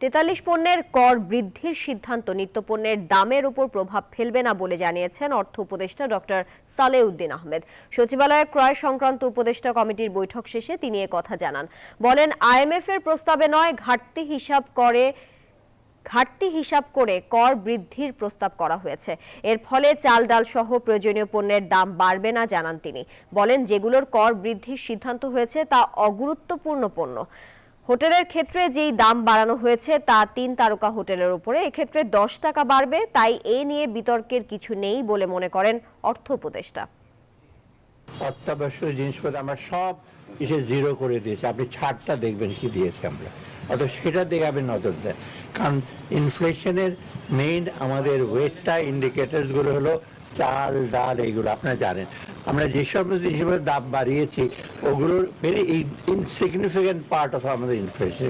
43 পণ্যের কর বৃদ্ধির সিদ্ধান্ত নিত্যপণ্যের দামের উপর প্রভাব ফেলবে না বলে জানিয়েছেন অর্থ উপদেষ্টা ডক্টর সালেউদ্দিন আহমেদ। সচিবালয়ে ক্রয় সংক্রান্ত উপদেষ্টা কমিটির বৈঠক শেষে তিনি কথা জানান। বলেন, আইএমএফ এর প্রস্তাবে নয়, ঘাটতি হিসাব করে কর বৃদ্ধির প্রস্তাব করা হয়েছে। এর ফলে চাল ডাল সহ প্রয়োজনীয় পণ্যের দাম বাড়বে না জানান তিনি। বলেন, যেগুলোর কর বৃদ্ধির সিদ্ধান্ত হয়েছে তা অগুরুত্বপূর্ণ পণ্য। হোটেলের ক্ষেত্রে যেই দাম বাড়ানো হয়েছে তা 3 তারকা হোটেলের উপরে, এক্ষেত্রে 10 টাকা বাড়বে, তাই এ নিয়ে বিতর্কের কিছু নেই বলে মনে করেন অর্থ উপদেষ্টা। অত্যাবশ্যক জিনিসপত্র আমরা সব এসে জিরো করে দিয়েছি, আপনি ছাড়টা দেখবেন কি দিয়েছে আমরা, অথবা সেটা দেখে আপনি নজর দেন। কারণ ইনফ্লেশনের মেইন আমাদের ওয়েটটা ইন্ডিকেটরস গুলো হলো চাল ডাল, এইগুলো আপনারা জানেন। আমরা যেসব জিনিসের দাম বাড়িয়েছি ওগুলোর ভেরি ইনসিগনিফিকেন্ট পার্ট অফ আমাদের ইনফ্লেশন।